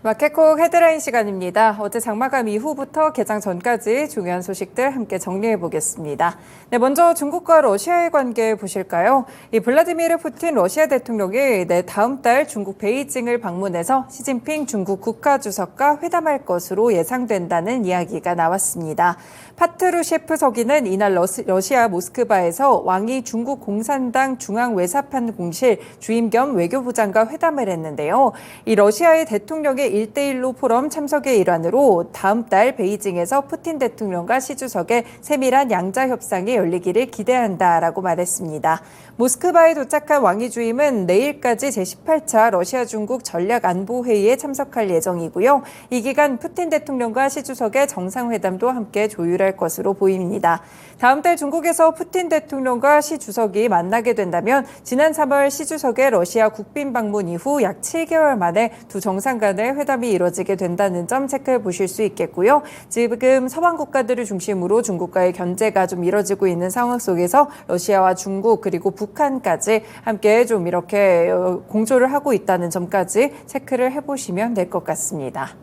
마켓콕 헤드라인 시간입니다. 어제 장마감 이후부터 개장 전까지 중요한 소식들 함께 정리해 보겠습니다. 네, 먼저 중국과 러시아의 관계 보실까요? 이 블라디미르 푸틴 러시아 대통령이 다음 달 중국 베이징을 방문해서 시진핑 중국 국가주석과 회담할 것으로 예상된다는 이야기가 나왔습니다. 파트루셰프 서기는 이날 러시아 모스크바에서 왕이 중국 공산당 중앙외사판 공실 주임 겸 외교부장과 회담을 했는데요. 이 러시아의 대통령의 1대1로 포럼 참석의 일환으로 다음 달 베이징에서 푸틴 대통령과 시 주석의 세밀한 양자 협상이 열리기를 기대한다라고 말했습니다. 모스크바에 도착한 왕이 주임은 내일까지 제18차 러시아 중국 전략안보회의에 참석할 예정이고요. 이 기간 푸틴 대통령과 시 주석의 정상회담도 함께 조율할 것으로 보입니다. 다음 달 중국에서 푸틴 대통령과 시 주석이 만나게 된다면 지난 3월 시 주석의 러시아 국빈 방문 이후 약 7개월 만에 두 정상 간의 회담이 이뤄지게 된다는 점 체크해 보실 수 있겠고요. 지금 서방 국가들을 중심으로 중국과의 견제가 좀 이뤄지고 있는 상황 속에서 러시아와 중국 그리고 북한까지 함께 좀 이렇게 공조를 하고 있다는 점까지 체크를 해보시면 될 것 같습니다.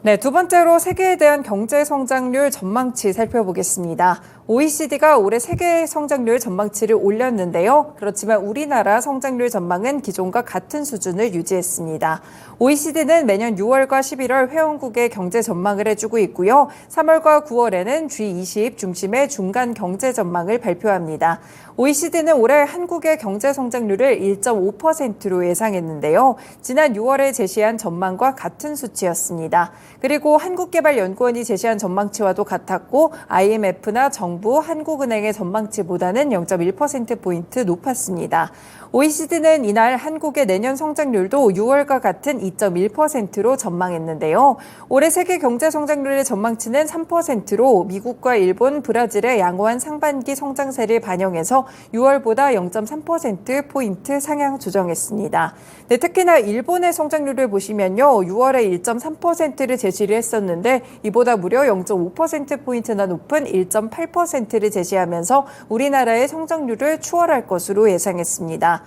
네, 두 번째로 세계에 대한 경제 성장률 전망치 살펴보겠습니다. OECD가 올해 세계 성장률 전망치를 올렸는데요. 그렇지만 우리나라 성장률 전망은 기존과 같은 수준을 유지했습니다. OECD는 매년 6월과 11월 회원국의 경제 전망을 해주고 있고요. 3월과 9월에는 G20 중심의 중간 경제 전망을 발표합니다. OECD는 올해 한국의 경제 성장률을 1.5%로 예상했는데요. 지난 6월에 제시한 전망과 같은 수치였습니다. 그리고 한국개발연구원이 제시한 전망치와도 같았고 IMF나 정부, 한국은행의 전망치보다는 0.1%포인트 높았습니다. OECD는 이날 한국의 내년 성장률도 6월과 같은 2.1%로 전망했는데요. 올해 세계 경제 성장률의 전망치는 3%로 미국과 일본, 브라질의 양호한 상반기 성장세를 반영해서 6월보다 0.3%포인트 상향 조정했습니다. 네, 특히나 일본의 성장률을 보시면요. 6월에 1.3%를 제시를 했었는데 이보다 무려 0.5%포인트나 높은 1.8%를 제시하면서 우리나라의 성장률을 추월할 것으로 예상했습니다.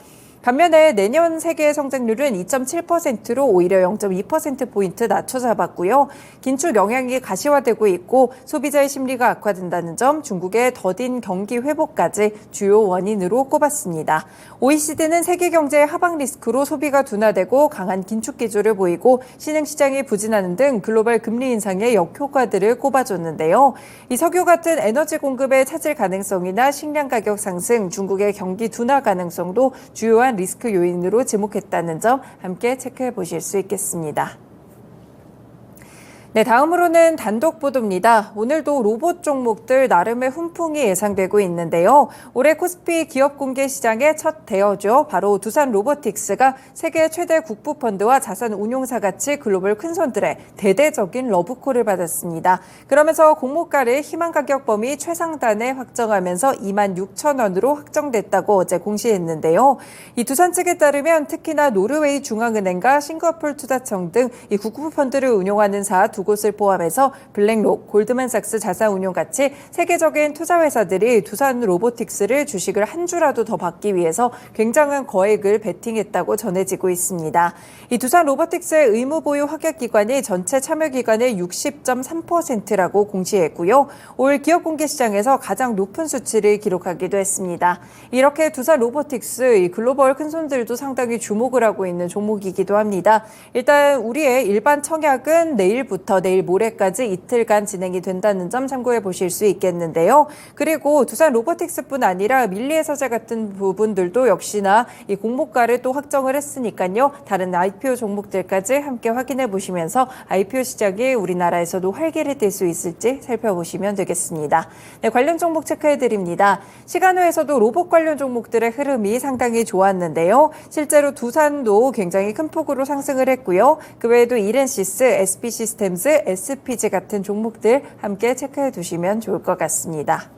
반면에 내년 세계 성장률은 2.7%로 오히려 0.2%포인트 낮춰 잡았고요. 긴축 영향이 가시화되고 있고 소비자의 심리가 악화된다는 점, 중국의 더딘 경기 회복까지 주요 원인으로 꼽았습니다. OECD는 세계 경제의 하방 리스크로 소비가 둔화되고 강한 긴축 기조를 보이고 신흥시장이 부진하는 등 글로벌 금리 인상의 역효과들을 꼽아줬는데요. 이 석유 같은 에너지 공급의 차질 가능성이나 식량 가격 상승, 중국의 경기 둔화 가능성도 주요한 리스크 요인으로 지목했다는 점 함께 체크해 보실 수 있겠습니다. 네, 다음으로는 단독 보도입니다. 오늘도 로봇 종목들 나름의 훈풍이 예상되고 있는데요. 올해 코스피 기업 공개 시장의 첫 대여죠. 바로 두산 로보틱스가 세계 최대 국부펀드와 자산 운용사 같이 글로벌 큰손들의 대대적인 러브콜을 받았습니다. 그러면서 공모가를 희망 가격 범위 최상단에 확정하면서 26,000원으로 확정됐다고 어제 공시했는데요. 이 두산 측에 따르면 특히나 노르웨이 중앙은행과 싱가포르 투자청 등 이 국부펀드를 운용하는 사 두 곳을 포함해서 블랙록, 골드만삭스 자산운용같이 세계적인 투자회사들이 두산 로보틱스를 주식을 한 주라도 더 받기 위해서 굉장한 거액을 베팅했다고 전해지고 있습니다. 이 두산 로보틱스의 의무 보유 합격 기관이 전체 참여 기관의 60.3%라고 공시했고요. 올 기업 공개 시장에서 가장 높은 수치를 기록하기도 했습니다. 이렇게 두산 로보틱스 이 글로벌 큰손들도 상당히 주목을 하고 있는 종목이기도 합니다. 일단 우리의 일반 청약은 내일부터 내일 모레까지 이틀간 진행이 된다는 점 참고해 보실 수 있겠는데요. 그리고 두산 로보틱스뿐 아니라 밀리해서제 같은 부분들도 역시나 이 공모가를 또 확정을 했으니까요. 다른 IPO 종목들까지 함께 확인해 보시면서 IPO 시장이 우리나라에서도 활기를 띨 수 있을지 살펴보시면 되겠습니다. 네, 관련 종목 체크해 드립니다. 시간호에서도 로봇 관련 종목들의 흐름이 상당히 좋았는데요. 실제로 두산도 굉장히 큰 폭으로 상승을 했고요. 그 외에도 이렌시스, SP시스템즈, SPG 같은 종목들 함께 체크해 두시면 좋을 것 같습니다.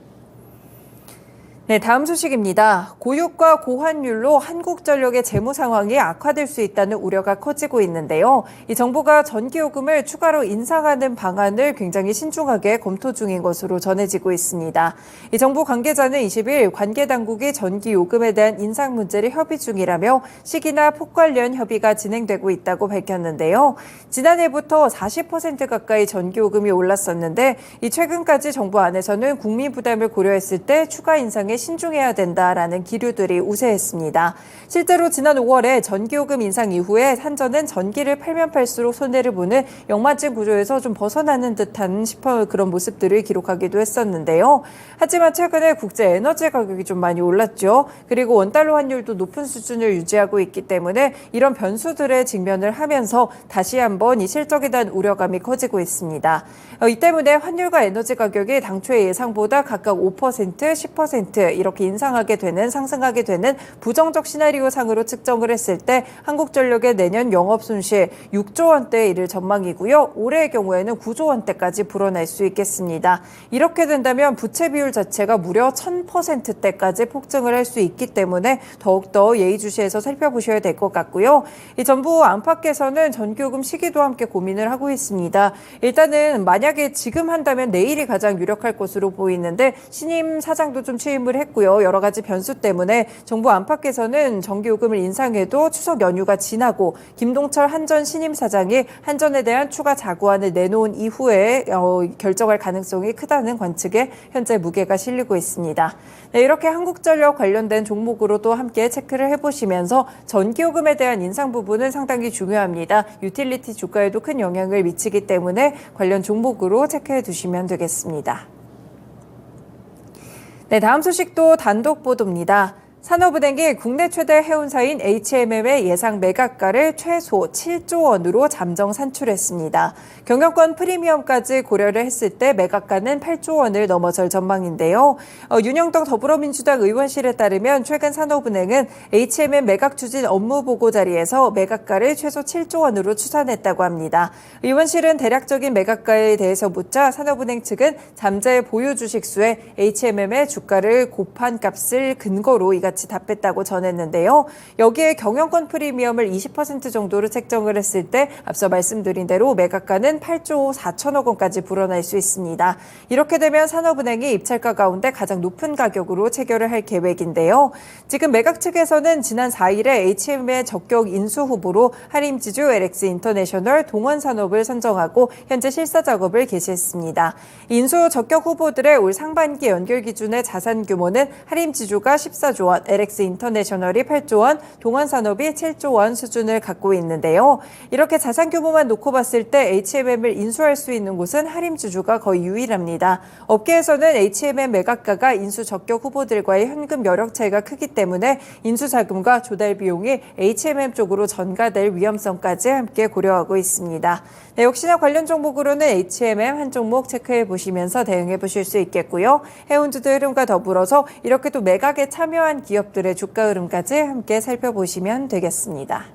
네, 다음 소식입니다. 고유가 고환율로 한국전력의 재무 상황이 악화될 수 있다는 우려가 커지고 있는데요. 이 정부가 전기요금을 추가로 인상하는 방안을 굉장히 신중하게 검토 중인 것으로 전해지고 있습니다. 이 정부 관계자는 20일 관계당국이 전기요금에 대한 인상 문제를 협의 중이라며 시기나 폭 관련 협의가 진행되고 있다고 밝혔는데요. 지난해부터 40% 가까이 전기요금이 올랐었는데 이 최근까지 정부 안에서는 국민 부담을 고려했을 때 추가 인상에 신중해야 된다라는 기류들이 우세했습니다. 실제로 지난 5월에 전기요금 인상 이후에 한전은 전기를 팔면 팔수록 손해를 보는 역마진 구조에서 좀 벗어나는 듯한 그런 모습들을 기록하기도 했었는데요. 하지만 최근에 국제 에너지 가격이 좀 많이 올랐죠. 그리고 원달러 환율도 높은 수준을 유지하고 있기 때문에 이런 변수들에 직면을 하면서 다시 한번 이 실적에 대한 우려감이 커지고 있습니다. 이 때문에 환율과 에너지 가격이 당초의 예상보다 각각 5%, 10% 이렇게 인상하게 되는 상승하게 되는 부정적 시나리오 상으로 측정을 했을 때 한국전력의 내년 영업 손실 6조 원대에 이를 전망이고요. 올해의 경우에는 9조 원대까지 불어날 수 있겠습니다. 이렇게 된다면 부채 비율 자체가 무려 1000%대까지 폭증을 할 수 있기 때문에 더욱더 예의주시해서 살펴보셔야 될 것 같고요. 이 정부 안팎에서는 전기요금 시기도 함께 고민을 하고 있습니다. 일단은 만약에 지금 한다면 내일이 가장 유력할 것으로 보이는데 신임 사장도 좀 취임을 했고요. 여러 가지 변수 때문에 정부 안팎에서는 전기요금을 인상해도 추석 연휴가 지나고 김동철 한전 신임 사장이 한전에 대한 추가 자구안을 내놓은 이후에 결정할 가능성이 크다는 관측에 현재 무게가 실리고 있습니다. 네, 이렇게 한국전력 관련된 종목으로도 함께 체크를 해보시면서 전기요금에 대한 인상 부분은 상당히 중요합니다. 유틸리티 주가에도 큰 영향을 미치기 때문에 관련 종목으로 체크해 두시면 되겠습니다. 네, 다음 소식도 단독 보도입니다. 산업은행이 국내 최대 해운사인 HMM의 예상 매각가를 최소 7조 원으로 잠정 산출했습니다. 경영권 프리미엄까지 고려를 했을 때 매각가는 8조 원을 넘어설 전망인데요. 윤영덕 더불어민주당 의원실에 따르면 최근 산업은행은 HMM 매각 추진 업무 보고 자리에서 매각가를 최소 7조 원으로 추산했다고 합니다. 의원실은 대략적인 매각가에 대해서 묻자 산업은행 측은 잠재 보유 주식 수에 HMM의 주가를 곱한 값을 근거로 이같이 답했다고 전했는데요. 여기에 경영권 프리미엄을 20% 정도로 책정을 했을 때 앞서 말씀드린 대로 매각가는 8조 4천억 원까지 불어날 수 있습니다. 이렇게 되면 산업은행이 입찰가 가운데 가장 높은 가격으로 체결을 할 계획인데요. 지금 매각 측에서는 지난 4일에 HM의 적격 인수 후보로 하림지주, LX 인터내셔널, 동원산업을 선정하고 현재 실사 작업을 개시했습니다. 인수 적격 후보들의 올 상반기 연결 기준의 자산 규모는 하림지주가 14조 원, LX 인터내셔널이 8조 원, 동원산업이 7조 원 수준을 갖고 있는데요. 이렇게 자산 규모만 놓고 봤을 때 HMM을 인수할 수 있는 곳은 하림지주가 거의 유일합니다. 업계에서는 HMM 매각가가 인수 적격 후보들과의 현금 여력 차이가 크기 때문에 인수 자금과 조달 비용이 HMM 쪽으로 전가될 위험성까지 함께 고려하고 있습니다. 네, 역시나 관련 종목으로는 HMM 한 종목 체크해 보시면서 대응해 보실 수 있겠고요. 해운주도 흐름과 더불어서 이렇게 또 매각에 참여한 기업들의 주가 흐름까지 함께 살펴보시면 되겠습니다.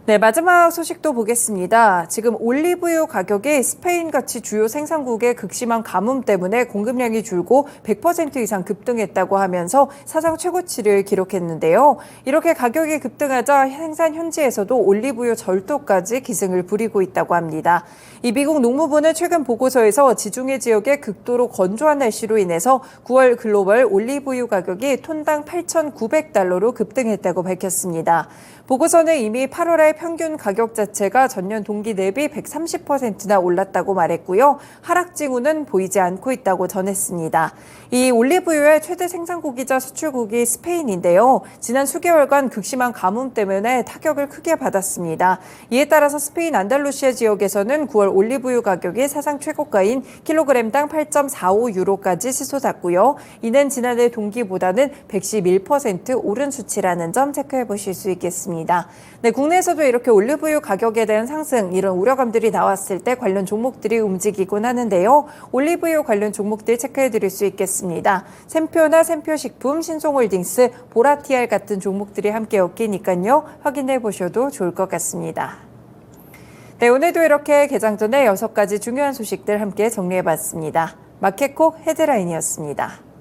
네, 마지막 소식도 보겠습니다. 지금 올리브유 가격이 스페인같이 주요 생산국의 극심한 가뭄 때문에 공급량이 줄고 100% 이상 급등했다고 하면서 사상 최고치를 기록했는데요. 이렇게 가격이 급등하자 생산 현지에서도 올리브유 절도까지 기승을 부리고 있다고 합니다. 이 미국 농무부는 최근 보고서에서 지중해 지역의 극도로 건조한 날씨로 인해서 9월 글로벌 올리브유 가격이 톤당 8,900달러로 급등했다고 밝혔습니다. 보고서는 이미 8월의 평균 가격 자체가 전년 동기 대비 130%나 올랐다고 말했고요. 하락 징후는 보이지 않고 있다고 전했습니다. 이 올리브유의 최대 생산국이자 수출국이 스페인인데요. 지난 수개월간 극심한 가뭄 때문에 타격을 크게 받았습니다. 이에 따라서 스페인 안달루시아 지역에서는 9월 올리브유 가격이 사상 최고가인 킬로그램당 8.45유로까지 치솟았고요. 이는 지난해 동기보다는 111% 오른 수치라는 점 체크해 보실 수 있겠습니다. 네, 국내에서도 이렇게 올리브유 가격에 대한 상승, 이런 우려감들이 나왔을 때 관련 종목들이 움직이곤 하는데요. 올리브유 관련 종목들 체크해 드릴 수 있겠습니다. 샘표나 샘표식품, 신송홀딩스, 보라티알 같은 종목들이 함께 엮이니까요. 확인해 보셔도 좋을 것 같습니다. 네, 오늘도 이렇게 개장 전에 6가지 중요한 소식들 함께 정리해 봤습니다. 마켓콕 헤드라인이었습니다.